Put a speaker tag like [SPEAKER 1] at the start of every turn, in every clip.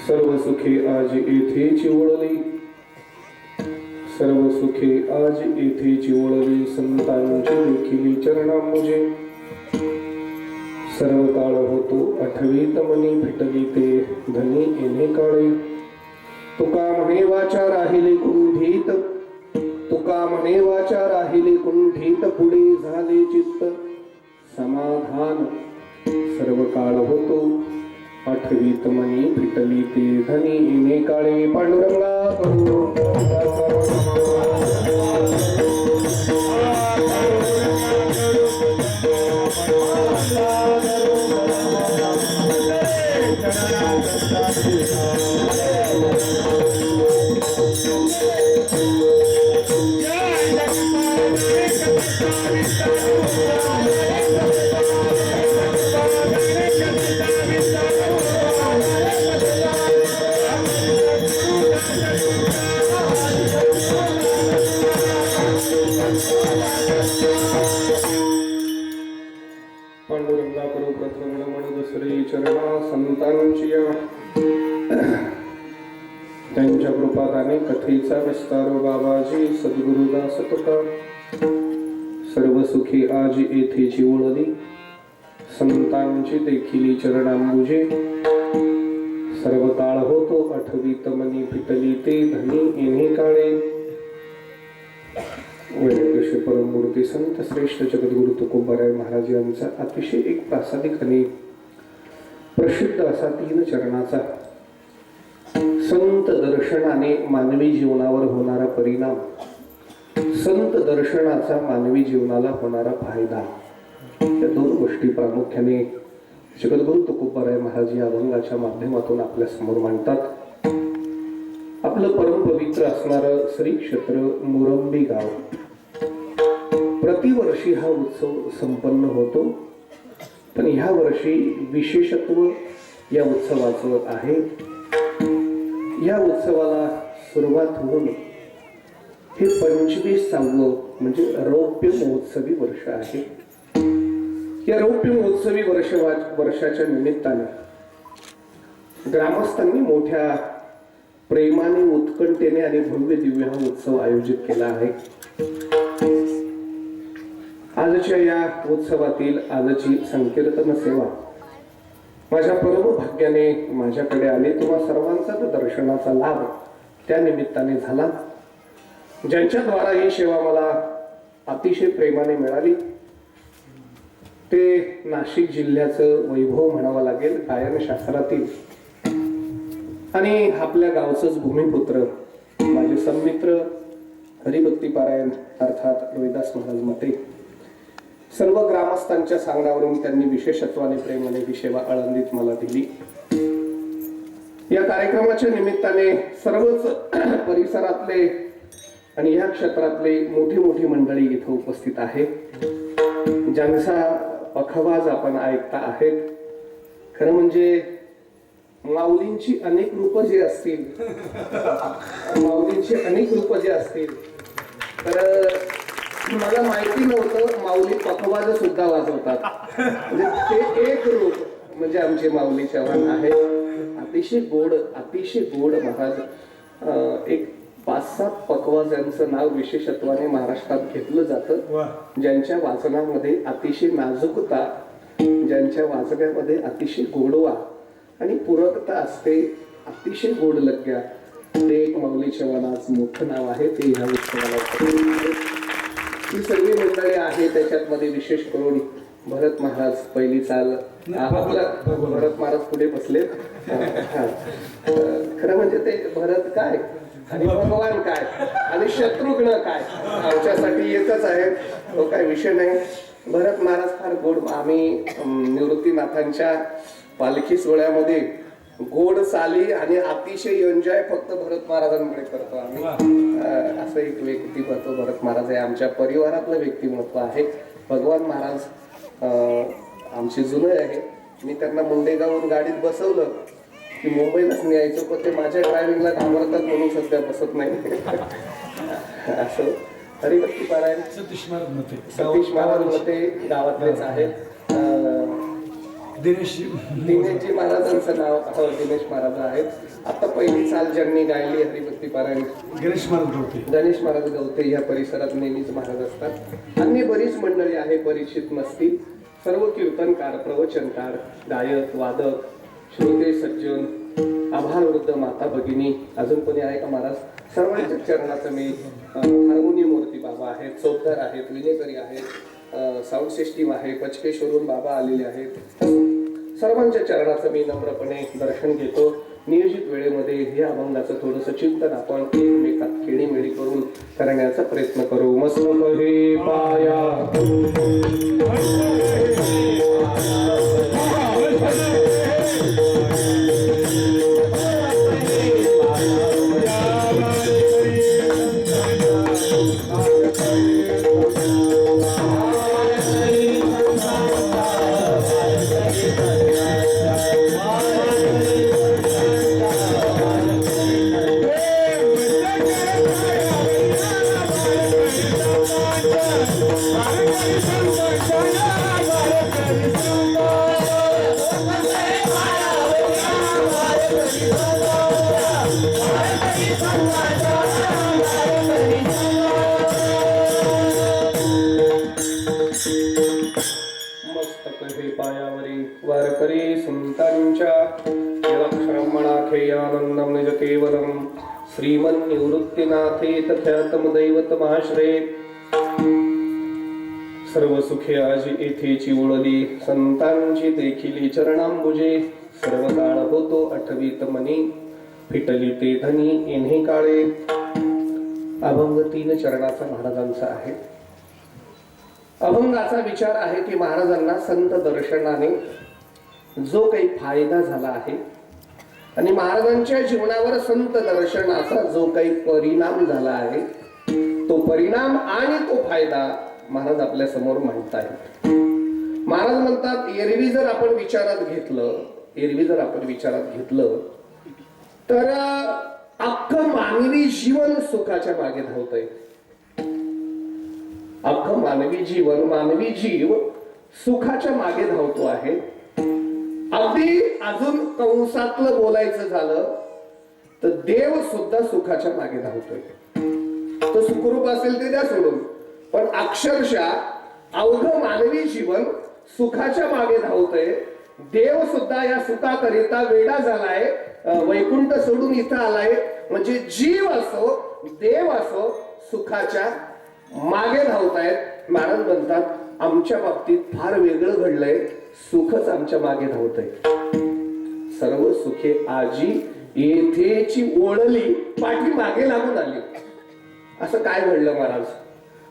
[SPEAKER 1] सर्व सुखे आज येथे चिवळली, सर्व सुखे आज येथे चिवळली, संतांची देखील चरणांमुझे सर्व काळ होतो आठवीत मनी फिटली ते धनी येणे काळे. तुका म्हणे वाचा राहिले कुंठीत, तुका म्हणे वाचा राहिले कुंठीत, पुढे झाले चित्त समाधान. सर्व काळ होतो आठवीत मनी फिटली ते धनी येणे काळे. पांडुरंगा करू पांडुरंगा करू प्रथम म्हणून दुसरे चरणा संतांची त्यांच्या कृपादाने कथेचा विस्तार बाबाजी सद्गुरुदास तुका. सर्व सुखी आज येथे चिवळली, संतांची देखील चरणांबुजे सर्व काळ होतो आठवीत मनी फिटली ते धनी येणे काळे. वैद्यश परममूर्ती संत श्रेष्ठ जगद्गुरु तुकोबाराय महाराज यांचा अतिशय एक प्रासादिक आणि प्रसिद्ध असा 3 चरणाचा संत दर्शनाने मानवी जीवनावर होणारा परिणाम, संत दर्शनाचा मानवी जीवनाला होणारा फायदा, या 2 गोष्टी प्रामुख्याने जगद्गुरु तुकोबाराय महाराज या अभंगाच्या माध्यमातून आपल्या समोर मांडतात. आपलं परम पवित्र असणारं श्री क्षेत्र मुरंबी गाव प्रतिवर्षी हा उत्सव संपन्न होतो, पण ह्या वर्षी विशेषत्व या उत्सवाचं आहे. या उत्सवाला सुरुवात होऊन हे 25वे म्हणजे रौप्य महोत्सवी वर्ष आहे. या रौप्य महोत्सवी वर्षाच्या निमित्ताने ग्रामस्थांनी मोठ्या प्रेमाने, उत्कंठेने आणि भव्य दिव्य हा उत्सव आयोजित केला आहे. आजच्या या उत्सवातील आजची संकीर्तन सेवा माझ्या परम भाग्याने माझ्याकडे आले. तुम्हा सर्वांचा दर्शनाचा लाभ त्या निमित्ताने झाला. ज्यांच्याद्वारा ही सेवा मला अतिशय प्रेमाने मिळाली ते नाशिक जिल्ह्याचं वैभव म्हणावं लागेल, गायन शास्त्रातील आणि आपल्या गावचंच भूमिपुत्र माझे सन्मित्र हरिभक्ती पारायण अर्थात रोहिदास महाराज मते. सर्व ग्रामस्थांच्या सांगण्यावरून त्यांनी विशेषत्वाने प्रेमाने ही सेवा आळंदीत मला दिली. या कार्यक्रमाच्या निमित्ताने सर्वच परिसरातले आणि या क्षेत्रातले मोठी मोठी मंडळी इथे उपस्थित आहे, ज्यांचा पखवाज आपण ऐकता आहेत. खरं म्हणजे माऊलींची अनेक रूप जे असतील, माऊलींची अनेक रूप जे असतील, तर मला माहिती नव्हतं माऊली पखवाज सुद्धा वाजवतात. म्हणजे ते एक रूप म्हणजे आमचे माऊली चव्हाण आहे. अतिशय गोड महाराज. एक 5-7 पखवाजांचं नाव विशेषत्वाने महाराष्ट्रात घेतलं जातं, ज्यांच्या वाचनामध्ये अतिशय नाजूकता, ज्यांच्या वाचण्यामध्ये अतिशय गोडवा आणि पूरकता असते, अतिशय गोड लग्या. ते एक माऊली चव्हाणाचं मोठं नाव आहे. ते ह्या उत्सवाला ही सर्व मंडळी आहे. त्याच्यात मध्ये विशेष करून भरत महाराज पहिली चाल, भरत महाराज पुढे बसले. खरं म्हणजे ते भरत काय आणि भगवान काय आणि शत्रुघ्न काय आमच्यासाठी एकच आहे, तो काय विषय नाही. भरत महाराज फार गोड. आम्ही निवृत्तीनाथांच्या पालखी सोहळ्यामध्ये गोड चाली आणि अतिशय एन्जॉय फक्त भरत महाराजांकडे करतो आम्ही. असं एक व्यक्तिमत्व भरत महाराज आहे, आमच्या परिवारातलं व्यक्तिमत्व आहे. भगवान महाराज आमचे जुने आहे. मी त्यांना मुंडेगावून गाडीत बसवलं की मुंबईलाच न्यायचं, पण ते माझ्या ड्रायव्हिंगला घाबरतात म्हणून सध्या बसत नाही. असं हरिभक्ती पारायण सतीश महाराज मते गावातलेच आहेत. दिनेशजी महाराजांचं नाव हो दिनेश महाराज आहेत. आता पहिली चाल ज्यांनी गायली हरिभक्ती पारायण गणेश महाराज गवते या परिसरात नेहमीच महाराज असतात. अन्य बरीच मंडळी आहे परिचित नसतील. सर्व कीर्तनकार, प्रवचनकार, गायक, वादक, श्रोते, सज्जन, आभार वृद्ध, माता भगिनी, अजून कोणी आहे का महाराज? सर्वांच्या चरणाचं मी हार्मोनियम मूर्ती बाबा आहेत, चौकदार आहेत, विनेकरी आहेत, साऊंड सिस्टीम आहे, पचकेश्वरून बाबा आलेले आहेत. सर्वांच्या चरणाचं मी नम्रपणे दर्शन घेतो. नियोजित वेळेमध्ये हे अभंगाचं थोडंसं चिंतन आपण एकमेकात खेळीमेळी करून करण्याचा प्रयत्न करू. मस्त हे पाया वारकरी संतांच्या यक्षरमणाखेयानंदम निज केवलम श्रीमन्निवृत्तीनाथे तख्यातम दैवतमाश्रये. सर्व सुखे आजी येथेची उळली संतांची देखील चरणांबुजे. सर्व काळ होतो आठवीत मनी फिटली ते धनी येणे काळे. अभंग 3 चरणाचा महाराजांचा आहे. अभंगाचा विचार आहे की महाराजांना संत दर्शनाने जो काही फायदा झाला आहे आणि महाराजांच्या जीवनावर संत दर्शनाचा जो काही परिणाम झाला आहे तो परिणाम आणि तो फायदा महाराज आपल्या समोर मांडतायत. महाराज म्हणतात एरवी जर आपण विचारात घेतलं तर अख्खं मानवी जीवन सुखाच्या मागे धावतंय. अख्खं मानवी जीव सुखाच्या मागे धावतो आहे. अगदी अजून कंसातलं बोलायचं झालं तर देव सुद्धा सुखाच्या मागे धावतोय. तो सुखरूप असेल ते द्या सोडून, पण अक्षरशः अवघं मानवी जीवन सुखाच्या मागे धावतोय. देव सुद्धा या सुखाकरिता वेडा झालाय, वैकुंठ सोडून इथं आलाय. म्हणजे जीव असो देव असो सुखाच्या मागे धावतायत. महाराज म्हणतात आमच्या बाबतीत फार वेगळं घडलंय, सुखच आमच्या मागे धावतंय. सर्व सुखे आजी येथेची ओळली पाठी मागे लागून आली. असं काय घडलं महाराज?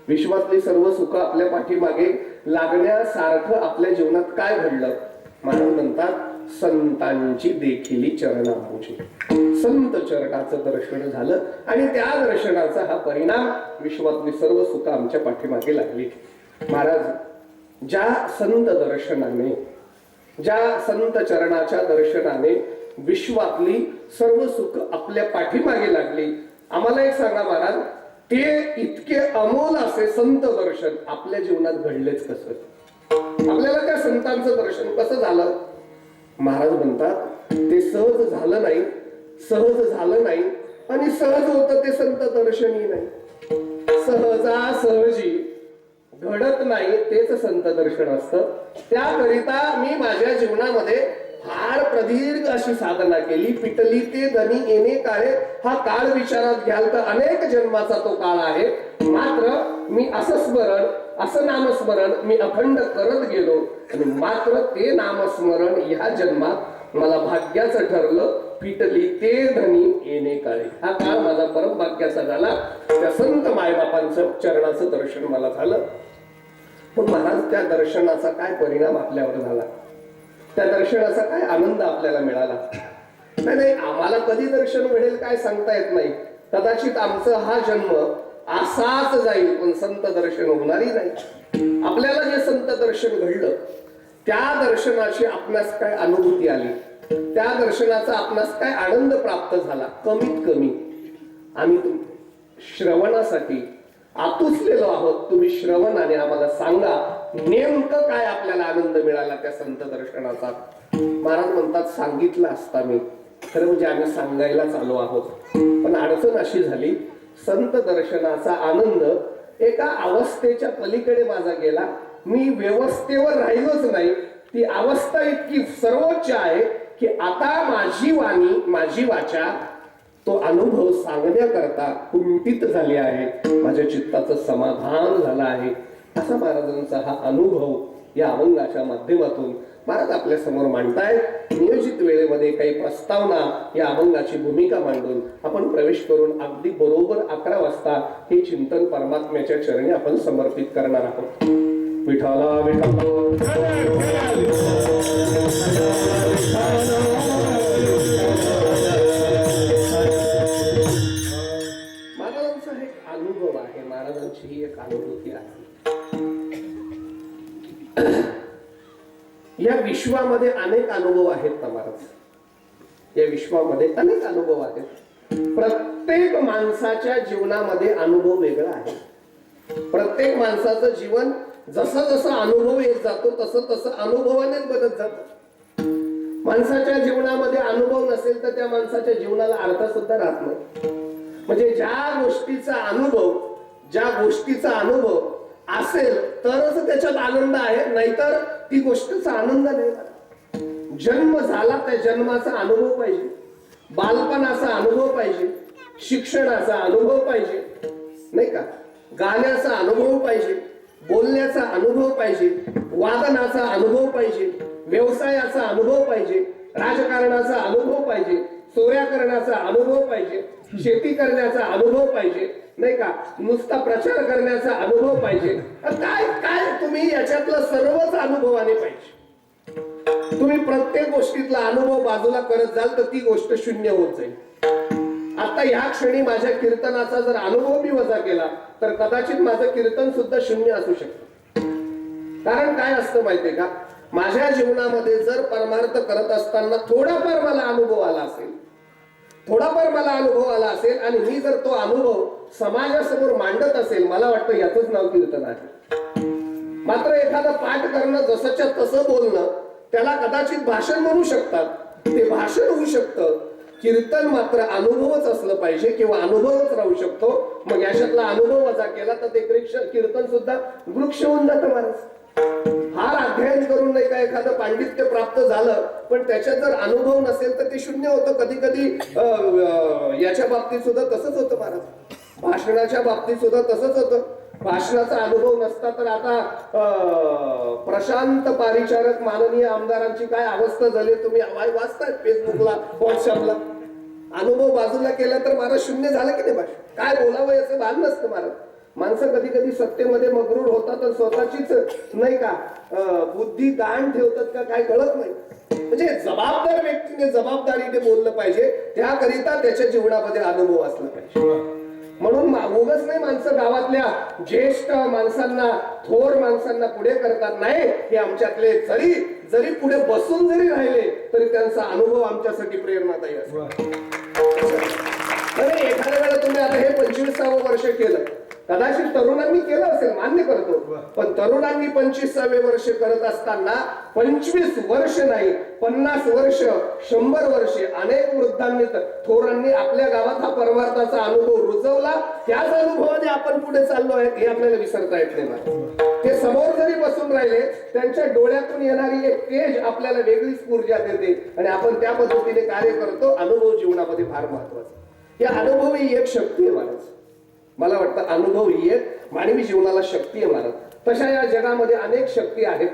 [SPEAKER 1] विश्वातली सर्व सुख आपल्या पाठीमागे लागण्यासारखं आपल्या जीवनात काय घडलं? महाराज म्हणतात संतांची देखील चरणांबुजे. संत चरणाचं दर्शन झालं आणि त्या दर्शनाचा हा परिणाम विश्वातली सर्व सुख आमच्या पाठीमागे लागली. महाराज ज्या संत दर्शनाने, ज्या संत चरणाच्या दर्शनाने विश्वातली सर्व सुख आपल्या पाठीमागे लागली, आम्हाला एक सांगा महाराज, ते इतके अमोल असे संत दर्शन आपल्या जीवनात घडलेच कसं? आपल्याला त्या संतांचं दर्शन कसं झालं? महाराज म्हणतात ते सहज झालं नाही आणि सहज होतं ते संत दर्शनही नाही. सहजी घडत नाही तेच संत दर्शन असतं. त्याकरिता मी माझ्या जीवनामध्ये फार प्रदीर्घ अशी साधना केली. पिटली ते धनी येणे काळे. हा काळ विचारात घ्याल तर अनेक जन्माचा तो काळ आहे. मात्र मी असं नामस्मरण मी अखंड करत गेलो आणि मात्र ते नामस्मरण ह्या जन्मात मला भाग्याचं ठरलं. पिटली ते धनी येणे काळे. हा काळ माझा परम भाग्याचा झाला. त्या संत मायबापांचं चरणाचं दर्शन मला झालं. पण महाराज त्या दर्शनाचा काय परिणाम आपल्यावर झाला? त्या दर्शनाचा काय आनंद आपल्याला मिळाला? नाही, आम्हाला कधी दर्शन मिळेल काय सांगता येत नाही. कदाचित आमचा हा जन्म असाच जाईल, पण संत दर्शन होणारही नाही. आपल्याला जे संत दर्शन घडलं त्या दर्शनाची आपणास काय अनुभूती आली, त्या दर्शनाचा आपणास काय आनंद प्राप्त झाला? कमीत कमी आम्ही श्रवणासाठी आतुसलेलो आहोत. तुम्ही श्रवणाने आम्हाला सांगा. नेमकं काय आपल्याला आनंद मिळाला त्या संत दर्शनाचा? महाराज म्हणतात, सांगितलं असता मी, खरं म्हणजे आम्ही सांगायलाच आलो आहोत, पण अडचण अशी झाली, संत दर्शनाचा आनंद एका अवस्थेच्या पलीकडे माझा गेला. मी व्यवस्थेवर राहिलोच नाही. ती अवस्था इतकी सर्वोच्च आहे की आता माझी वाणी, माझी वाचा तो अनुभव सांगण्याकरता कुंठित झाली आहे. माझ्या चित्ताचं समाधान झालं आहे. असा महाराजांचा हा अनुभव या अभंगाच्या माध्यमातून महाराज आपल्या समोर मांडतायत. नियोजित वेळेमध्ये काही प्रस्तावना या अभंगाची भूमिका मांडून आपण प्रवेश करून अगदी बरोबर 11 वाजता हे चिंतन परमात्म्याच्या चरणी आपण समर्पित करणार आहोत. विठ्ठला विठ्ठला महाराजांचा एक अनुभव आहे, महाराजांची ही एक अनुभूती आहे. या विश्वामध्ये अनेक अनुभव आहेत ना महाराज, या विश्वामध्ये अनेक अनुभव आहेत. प्रत्येक माणसाच्या जीवनामध्ये अनुभव वेगळा आहे. प्रत्येक माणसाचं जीवन जसं जसं अनुभव येत जातो तसं तसं अनुभवानेच बनत जातं. माणसाच्या जीवनामध्ये अनुभव नसेल तर त्या माणसाच्या जीवनाला अर्थ सुद्धा राहत नाही. म्हणजे ज्या गोष्टीचा अनुभव असेल तरच त्याच्यात आनंद आहे, नाहीतर ती गोष्टीचा आनंद नाही. जन्म झाला त्या जन्माचा अनुभव पाहिजे, बालपणाचा अनुभव पाहिजे, शिक्षणाचा अनुभव पाहिजे, नाही का, गाण्याचा अनुभव पाहिजे, बोलण्याचा अनुभव पाहिजे, वादनाचा अनुभव पाहिजे, व्यवसायाचा अनुभव पाहिजे, राजकारणाचा अनुभव पाहिजे, चोऱ्या करण्याचा अनुभव पाहिजे, शेती करण्याचा अनुभव पाहिजे, नाही का, नुसता प्रचार करण्याचा अनुभव पाहिजे. काय काय तुम्ही याच्यातलं सर्वच अनुभवाने पाहिजे. तुम्ही प्रत्येक गोष्टीतला अनुभव बाजूला करत जाल तर ती गोष्ट शून्य होत जाईल. आता या क्षणी माझ्या कीर्तनाचा जर अनुभव मी वजा केला तर कदाचित माझं कीर्तन सुद्धा शून्य असू शकतं. कारण काय असतं माहितीये का, माझ्या जीवनामध्ये जर परमार्थ करत असताना थोडाफार मला अनुभव आला असेल आणि मी जर तो अनुभव समाजासमोर मांडत असेल, मला वाटतं याचंच नाव कीर्तन आहे. मात्र एखादा पाठ करणं, जसंच्या तसं बोलणं, त्याला कदाचित भाषण म्हणू शकतात, ते भाषण होऊ शकतं. कीर्तन मात्र अनुभवच असलं पाहिजे किंवा अनुभवच राहू शकतो. मग याच्यातला अनुभव वजा केला तर ते कीर्तन सुद्धा वृक्ष होऊन जातं. महाराज फार अध्ययन करून नाही का एखादं पांडित्य प्राप्त झालं, पण त्याच्यात जर अनुभव नसेल तर ते शून्य होतं. कधी कधी याच्या बाबतीत सुद्धा तसंच होतं महाराज, भाषणाच्या बाबतीत सुद्धा तसंच होतं. भाषणाचा अनुभव नसता तर आता प्रशांत पारिचारक माननीय आमदारांची काय अवस्था झाली तुम्ही वाचताय फेसबुकला, व्हॉट्सअपला. अनुभव बाजूला केला तर महाराज शून्य झालं की नाही. भाषण काय बोलावं याचं भान नसतं महाराज. माणसं कधी कधी सत्तेमध्ये मग्रूर होतात तर स्वतःचीच नाही का बुद्धी गाण ठेवतात का काय कळत नाही. म्हणजे जबाबदार व्यक्तीने जबाबदारीने बोललं पाहिजे, त्याकरिता त्याच्या जीवनामध्ये अनुभव असला पाहिजे. म्हणून उगाच नाही माणसं गावातल्या ज्येष्ठ माणसांना, थोर माणसांना पुढे करतात. नाही, हे आमच्यातले जरी पुढे बसून जरी राहिले तरी त्यांचा अनुभव आमच्यासाठी प्रेरणादायी असतो. एखाद्या वेळेला तुम्ही आता हे 25वे वर्ष केलं, कदाचित तरुणांनी केलं असेल, मान्य करतो, पण तरुणांनी 25वे वर्ष करत असताना 25 वर्ष नाही, 50 वर्ष, 100 वर्षे अनेक वृद्धांनी, थोरांनी आपल्या गावात हा परमार्थाचा अनुभव रुजवला. त्याच अनुभवाने आपण पुढे चाललो आहे हे आपल्याला विसरता येत नाही. ते समोर जरी बसून राहिले, त्यांच्या डोळ्यातून येणारी एक तेज आपल्याला वेगळीच ऊर्जा देते आणि आपण त्या पद्धतीने कार्य करतो. अनुभव जीवनामध्ये फार महत्वाचा. या अनुभव ही एक शक्ती आहे महाराज. मला वाटतं अनुभव ही एक मानवी जीवनाला शक्ती आहे महाराज. तशा या जगामध्ये अनेक शक्ती आहेत,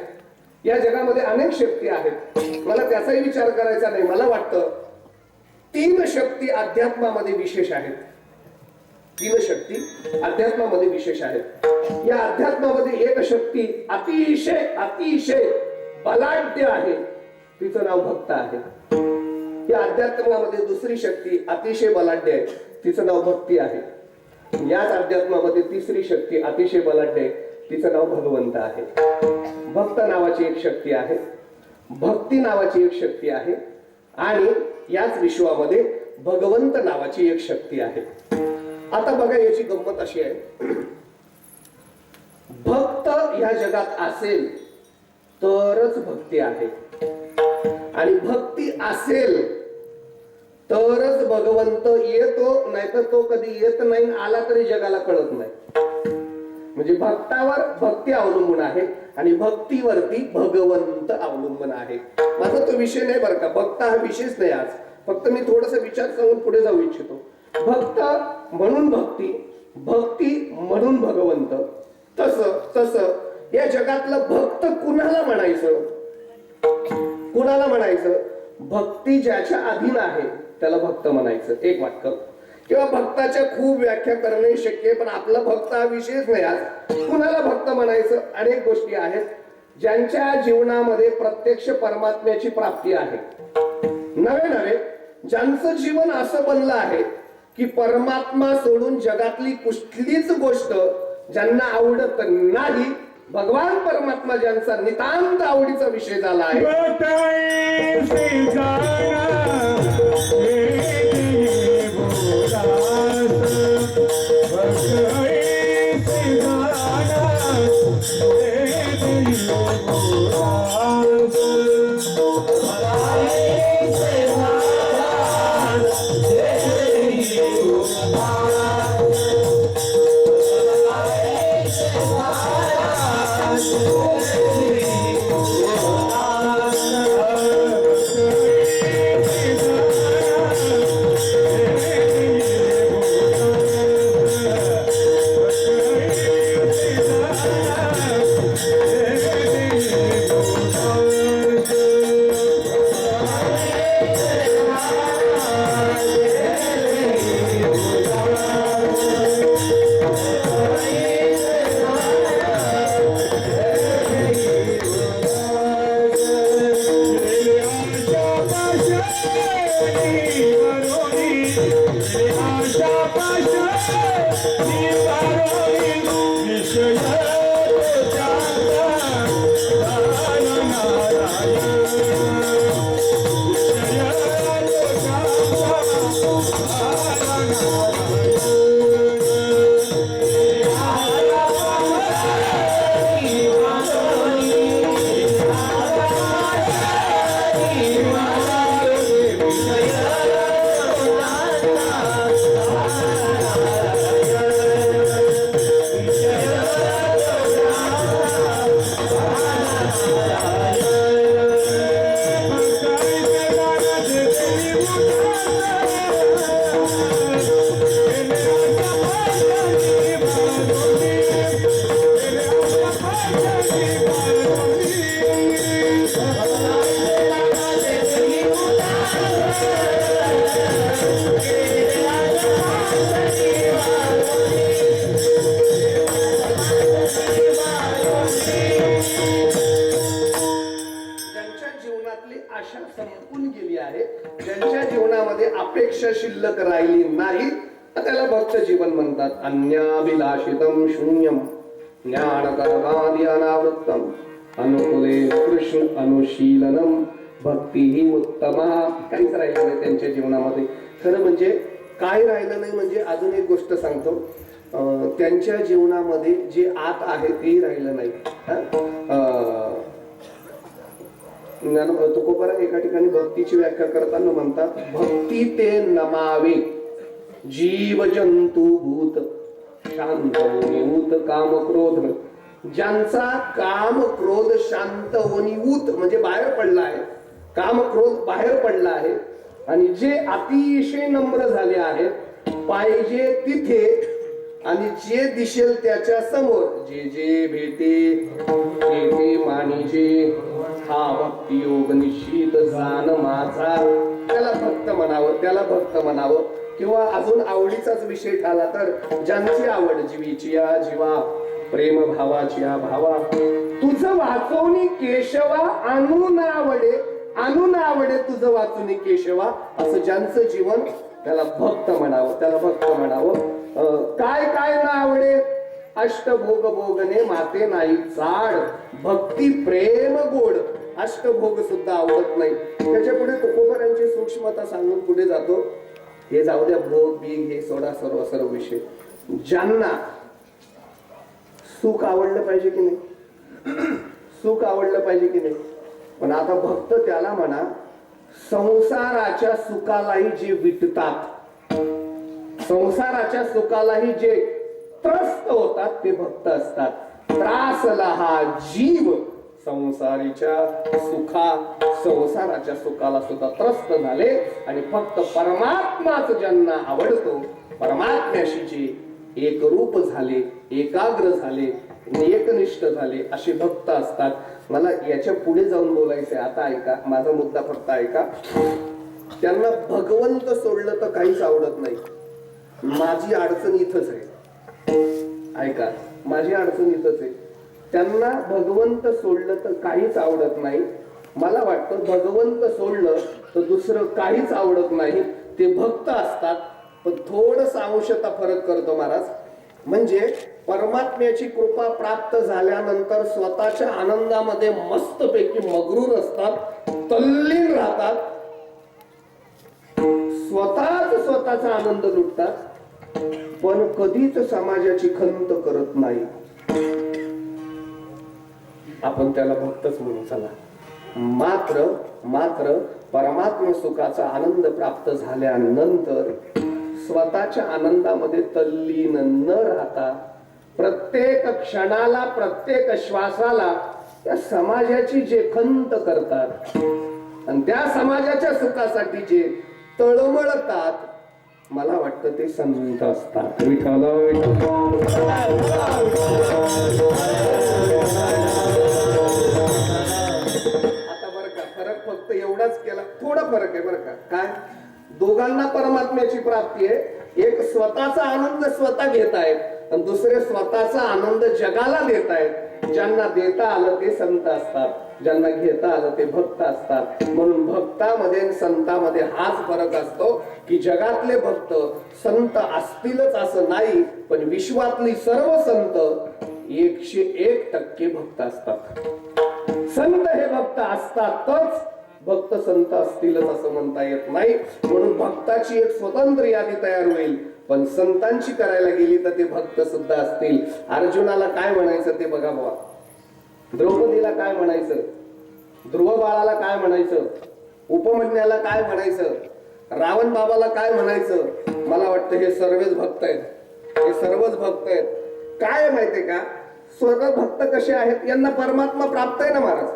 [SPEAKER 1] या जगामध्ये अनेक शक्ती आहेत. मला त्याचाही विचार करायचा नाही. मला वाटतं 3 शक्ती अध्यात्मामध्ये विशेष आहेत. 3 शक्ती अध्यात्मामध्ये विशेष आहेत. या अध्यात्मामध्ये एक शक्ती अतिशय बलाढ्य आहे, तिचं नाव भक्त आहे. या अध्यात्मामध्ये दुसरी शक्ती अतिशय बलाढ्य आहे, तिचं नाव भक्ती आहे. याच अध्यात्मामध्ये तिसरी शक्ती अतिशय बलाढ्य आहे, तिचं नाव भगवंत आहे. भक्त नावाची एक शक्ती आहे, भक्ती नावाची एक शक्ती आहे आणि याच विश्वामध्ये भगवंत नावाची एक शक्ती आहे. आता बघा याची गंमत अशी आहे, भक्त ह्या जगात असेल तरच भक्ती आहे, आणि भक्ती असेल तरच भगवंत येतो, नाहीतर तो कधी येत नाही, आला तरी जगाला कळत नाही. म्हणजे भक्तावर भक्ती अवलंबून आहे आणि भक्तीवरती भगवंत अवलंबून आहे. माझा तो विषय नाही बरं का, भक्त हा विषयच नाही आज, फक्त मी थोडासा विचार सांगून पुढे जाऊ इच्छितो. भक्त म्हणून भक्ती, भक्ती म्हणून भगवंत. तसं या जगातलं भक्त कुणाला म्हणायचं? कुणाला म्हणायचं? भक्ती ज्याच्या अधीन आहे त्याला भक्त म्हणायचं, एक वाक्य. किंवा भक्ताच्या खूप व्याख्या करणे शक्य आहे, पण आपला भक्त हा विषयच नाही आज. कुणाला भक्त म्हणायचं? अनेक गोष्टी आहेत. ज्यांच्या जीवनामध्ये प्रत्यक्ष परमात्म्याची प्राप्ती आहे, नवे ज्यांचं जीवन असं बनलं आहे की परमात्मा सोडून जगातली कुठलीच गोष्ट ज्यांना आवडत नाही, भगवान परमात्मा ज्यांचा नितांत आवडीचा विषय झाला आहे. ज्यांच्या जीवनामध्ये अपेक्षा शिल्लक राहिली नाही त्याला भक्त जीवन म्हणतात. अन्याभिलाषितम शून्यम ज्ञानकर्मादि अनावृत्तम अनुकूले कृष्ण अनुशीलनम भक्ती उत्तमा. काहीच राहिलं नाही त्यांच्या जीवनामध्ये. खरं म्हणजे काय राहिलं नाही म्हणजे अजून एक गोष्ट सांगतो, त्यांच्या जीवनामध्ये जे आत आहे ते राहिलं नाही. तुकोबरा एका ठिकाणी भक्तीची व्याख्या करताना म्हणतात, भक्ती ते नमावे जीव जंतू भूत शांत होऊत काम क्रोध. ज्यांचा काम क्रोध शांत होऊत म्हणजे बाहेर पडला आहे, काम क्रोध बाहेर पडला आहे आणि जे अतिशय नम्र झाले आहेत पाहिजे तिथे आणि जे दिसेल त्याच्या समोर जे जे भेटे ते मानिजे हा भक्ती योग निश्चित जाण माझा, त्याला भक्त म्हणावं, त्याला भक्त म्हणावं. किंवा अजून आवडीचाच विषय झाला तर ज्यांची आवड जीवीची या जीवा प्रेम भावाची या भावा तुझं वाचवणी केशवा आणून आवडे तुझं वाचवणी केशवा, असं ज्यांचं जीवन त्याला भक्त म्हणावं, त्याला भक्त म्हणावं. काय काय ना आवडे अष्टभोग भोगणे माते नाही चाड, भक्ती प्रेम गोड. अष्टभोग सुद्धा आवडत नाही. त्याच्या पुढे तुकोबरांची सूक्ष्मता सांगून पुढे जातो. हे जाऊ द्या, भोग बीग हे सोडा, सर्व विषय. ज्यांना सुख आवडलं पाहिजे की नाही, सुख आवडलं पाहिजे की नाही? पण आता भक्त त्याला म्हणा, संसाराच्या सुखालाही जे विटतात, संसाराच्या सुखालाही जे त्रस्त होतात ते भक्त असतात. त्रासला हा जीव संसाराच्या सुखाला सुद्धा त्रस्त झाले आणि फक्त परमात्माच ज्यांना आवडतो, परमात्म्याशी जे एकरूप झाले, एकाग्र झाले, एकनिष्ठ झाले असे भक्त असतात. मला याच्या पुढे जाऊन बोलायचंय, आता ऐका, माझा मुद्दा फक्त ऐका. त्यांना भगवंत सोडलं तर काहीच आवडत नाही. माझी अडचण इथंच आहे, ऐका, माझी अडचण इथंच आहे. त्यांना भगवंत सोडलं तर काहीच आवडत नाही. मला वाटतं भगवंत सोडलं तर दुसरं काहीच आवडत नाही. ते भक्त असतात, पण थोडस अंशतः फरक करतो महाराज. म्हणजे परमात्म्याची कृपा प्राप्त झाल्यानंतर स्वतःच्या आनंदामध्ये मस्तपैकी मग्रूर असतात, तल्लीन राहतात, स्वतःचा आनंद लुटतात, पण कधीच समाजाची खंत करत नाही. आपण त्याला भक्तच म्हणू चला. मात्र परमात्म सुखाचा आनंद प्राप्त झाल्यानंतर स्वतःच्या आनंदामध्ये तल्लीन न राहता प्रत्येक क्षणाला, प्रत्येक श्वासाला त्या समाजाची जे खंत करतात आणि त्या समाजाच्या सुखासाठी जे तळमळतात, मला वाटतं ते संत असतात. आता बरं का, फरक फक्त एवढाच केला, थोडा फरक आहे बरं का. काय? दोघांना परमात्म्याची प्राप्ती आहे. एक स्वतःचा आनंद स्वतः घेत आहेत आणि दुसरे स्वतःचा आनंद जगाला देत आहेत. ज्यांना देता आलं ते संत असतात, ज्यांना घेता आलं ते भक्त असतात. म्हणून भक्तामध्ये आणि संतांमध्ये हाच फरक असतो की जगातले भक्त संत असतीलच असं नाही, पण विश्वातली सर्व संत 101% भक्त असतात. संत हे भक्त असतातच, भक्त संत असतीलच असं म्हणता येत नाही. म्हणून भक्ताची एक स्वतंत्र यादी तयार होईल, पण संतांची करायला गेली तर ते भक्त सुद्धा असतील. अर्जुनाला काय म्हणायचं ते बघा बाबा, द्रौपदीला काय म्हणायचं, ध्रुव बाळाला काय म्हणायचं, उपमन्याला काय म्हणायचं, रावण बाबाला काय म्हणायचं. मला वाटतं हे सर्वच भक्त आहेत, हे सर्वच भक्त आहेत. काय माहितीये का, सर्व भक्त कसे आहेत, यांना परमात्मा प्राप्त आहे ना महाराज.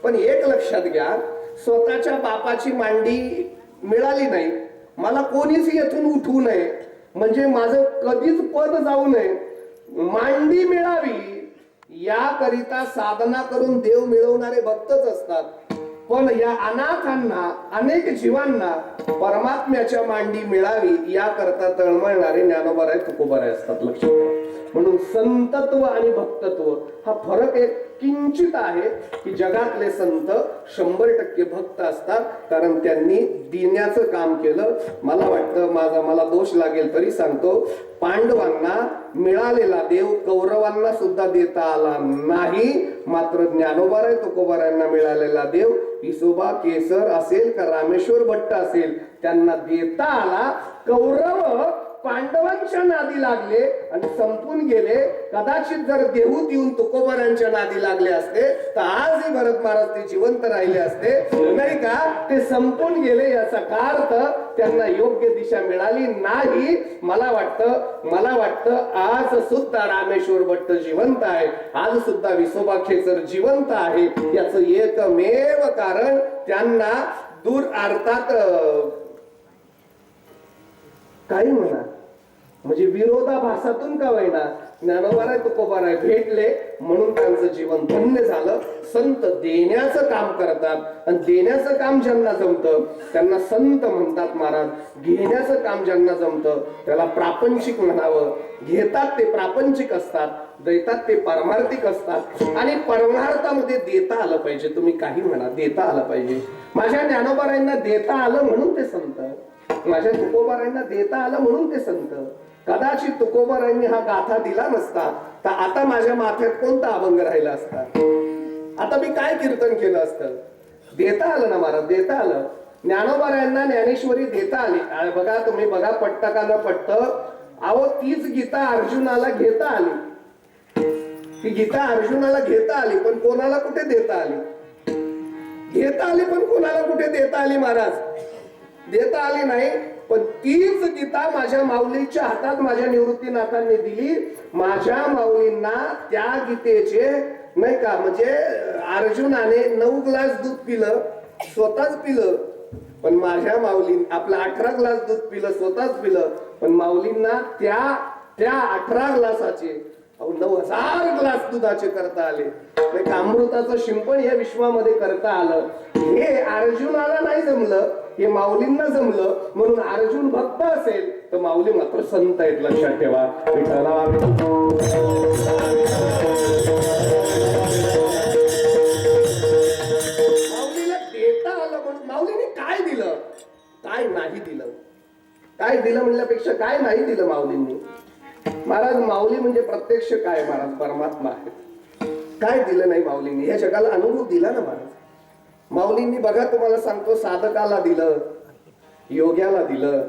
[SPEAKER 1] पण एक लक्षात घ्या, स्वतःच्या बापाची मांडी मिळाली नाही, मला कोणीच येथून उठवू नये, म्हणजे माझं कधीच पद जाऊ नये, मांडी मिळावी याकरिता साधना करून देव मिळवणारे भक्तच असतात. पण या अनाथांना, अनेक जीवांना परमात्म्याच्या मांडी मिळावी याकरता तळमळणारे ज्ञानोबाराय, तुकोबाराय असतात. लक्षात घ्या. म्हणून संतत्व आणि भक्तत्व हा फरक एक किंचित आहे की जगातले संत 100% भक्त असतात, कारण त्यांनी देण्याचं काम केलं. मला वाटतं, मला दोष लागेल तरी सांगतो, पांडवांना मिळालेला देव कौरवांना सुद्धा देता आला नाही. मात्र ज्ञानोबाराय तुकोबारायांना मिळालेला देव विसोबा केसर असेल का रामेश्वर भट्ट असेल, त्यांना देता आला. कौरव पांडवांच्या नादी लागले आणि संपून गेले. कदाचित जर देहूत येऊन तुकोबारांच्या नादी लागले असते तर आजही भरत महाराज ते जिवंत राहिले असते, नाही का. ते संपून गेले, याचा अर्थ त्यांना योग्य दिशा मिळाली नाही. मला वाटतं आज सुद्धा रामेश्वर भट्ट जिवंत आहे, आज सुद्धा विसोबा खेचर जिवंत आहे. याचं एकमेव कारण त्यांना दूर अर्थात काही म्हणा, म्हणजे विरोधाभासातून का होईना ज्ञानोबाराय तुकोबाराय भेटले, म्हणून त्यांचं जीवन धन्य झालं. संत देण्याचं काम करतात आणि देण्याचं काम ज्यांना जमतं त्यांना संत म्हणतात महाराज. घेण्याचं काम ज्यांना जमतं त्याला प्रापंचिक म्हणावं. घेतात ते प्रापंचिक असतात, देतात ते पारमार्थिक असतात. आणि परमार्थामध्ये देता आलं पाहिजे. तुम्ही काही म्हणा, देता आलं पाहिजे. माझ्या ज्ञानोबारायांना देता आलं म्हणून ते संत, माझ्या तुकोबारायांना देता आलं म्हणून ते संत. कदाचित तुकोबारायांनी हा गाथा दिला नसता तर आता माझ्या माथ्यात कोणता अभंग राहिला असता, आता मी काय कीर्तन केलं असतं. देता आलं ना महाराज, देता आलं. ज्ञानोबारायांना ज्ञानेश्वरी देता आली. बघा तुम्ही, बघा पट्ट का न पट्ट, अहो तीच गीता अर्जुनाला घेता आली. की गीता अर्जुनाला घेता आली पण कोणाला कुठे देता आली? घेता आली पण कोणाला कुठे देता आली महाराज? देता आली नाही. पण तीच गीता माझ्या माऊलीच्या हातात माझ्या निवृत्तीनाथांनी दिली. माझ्या माऊलींना त्या गीतेचे नाही का, म्हणजे अर्जुनाने 9 ग्लास दूध पिलं, स्वतःच पिलं. पण माझ्या माऊली आपला 18 ग्लास दूध पिलं, स्वतःच पिलं. पण माऊलींना त्या 18 ग्लासाचे 9,000 ग्लास दुधाचे करता आले. अमृताचं शिंपण या विश्वामध्ये करता आलं. हे अर्जुनाला नाही जमलं, हे माऊलींना जमलं. म्हणून अर्जुन भक्त असेल तर माऊली मात्र संत आहेत, लक्षात ठेवा. माऊलीला देता आलं म्हणून माऊलीने काय दिलं, काय नाही दिलं? काय दिलं म्हणल्यापेक्षा काय नाही दिलं माऊलींनी? महाराज माऊली म्हणजे प्रत्यक्ष काय महाराज? परमात्मा आहे. काय दिलं नाही माऊलींनी? या जगाला अनुभव दिला ना महाराज. माऊलींनी बघा तुम्हाला सांगतो, साधकाला दिलं, योग्याला दिलं,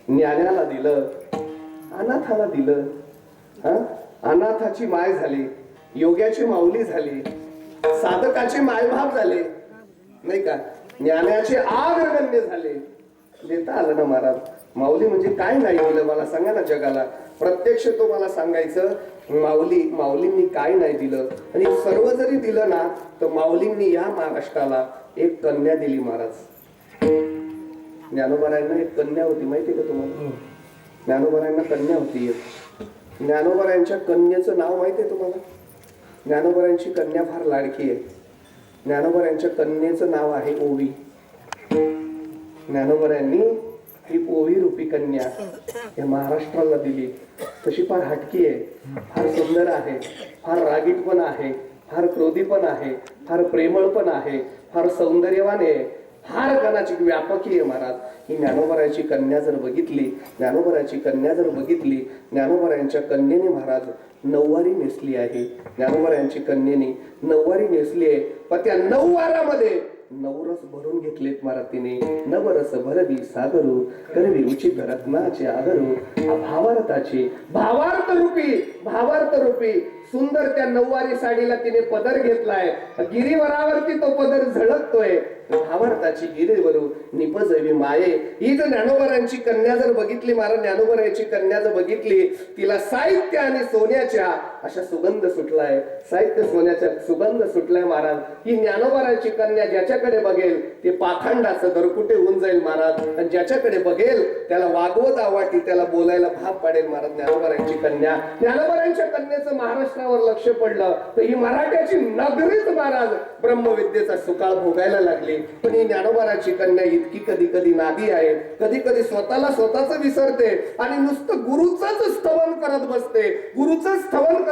[SPEAKER 1] ज्ञानाला दिलं, अनाथाला दिलं. अनाथाची माय झाली, योग्याची माऊली झाली, साधकाचे मायबाप झाले नाही का, ज्ञानाचे आग्रगण्य झाले. देता आलं ना महाराज. माऊली म्हणजे काय नाही दिलं मला सांगा ना जगाला? प्रत्यक्ष तो मला सांगायचं माऊलींनी काय नाही दिलं. आणि सर्व जरी दिलं ना तर माऊलींनी या महाराष्ट्राला एक कन्या दिली महाराज. ज्ञानोबारायांना एक कन्या होती, माहिती का तुम्हाला? ज्ञानोबारायांना कन्या होती एक. ज्ञानोबारायांच्या कन्याचं नाव माहिती आहे तुम्हाला? ज्ञानोबारायांची कन्या फार लाडकी आहे. ज्ञानोबारायांच्या कन्येचं नाव आहे ओवी. ज्ञानोबारायांनी ही ओवी रूपी कन्या या महाराष्ट्राला दिली. तशी फार हटकी आहे, फार सुंदर आहे, फार रागीट पण आहे, फार क्रोधी पण आहे, फार प्रेमळ पण आहे, फार सौंदर्यवान आहे, फार गणाची व्यापकी आहे महाराज. ही ज्ञानोबारायांची कन्या जर बघितली, ज्ञानोबारायांची कन्या जर बघितली, ज्ञानोबारायांच्या कन्येने महाराज नऊवारी नेसली आहे. ज्ञानोबारायांची कन्येने नऊवारी नेसली आहे. पण त्या 9 वारामध्ये 9 रस भरून घेतलेत महाराज तिने. नवरस भरवी सागरू करवी उचित रत्नाचे आगरू. भावार्थ रूपी सुंदर त्या 9वारी साडीला तिने पदर घेतलाय. गिरीवरावरती तो पदर झळकतोय. भावार्थाची गिरीवरू निपजवी माये. ही जर ज्ञानोबारायांची कन्या जर बघितली महाराज, ज्ञानोबारायांची कन्या जर बघितली, तिला साहित्य आणि सोन्याच्या अशा सुगंध सुटलाय. साहित्य सोन्याचा सुगंध सुटलाय महाराज. ही ज्ञानोबारायांची कन्या ज्याच्याकडे बघेल ते पाखंडाचं दरकुटे होऊन जाईल महाराज. आणि ज्याच्याकडे बघेल त्याला वागवत आवाटी, त्याला बोलायला भाग पाडेल महाराज. ज्ञानोबारायांची कन्या, ज्ञानोबारायांच्या कन्याचं महाराष्ट्रावर लक्ष पडलं तर ही मराठ्याची नगरीच महाराज ब्रह्मविद्येचा सुकाळ भोगायला लागली. पण ही ज्ञानोबाराची कन्या इतकी कधी कधी नादी आहे, कधी कधी स्वतःच विसरते आणि नुसतं गुरुचंच स्तवन करत बसते. गुरुचं स्तवन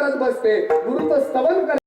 [SPEAKER 1] करत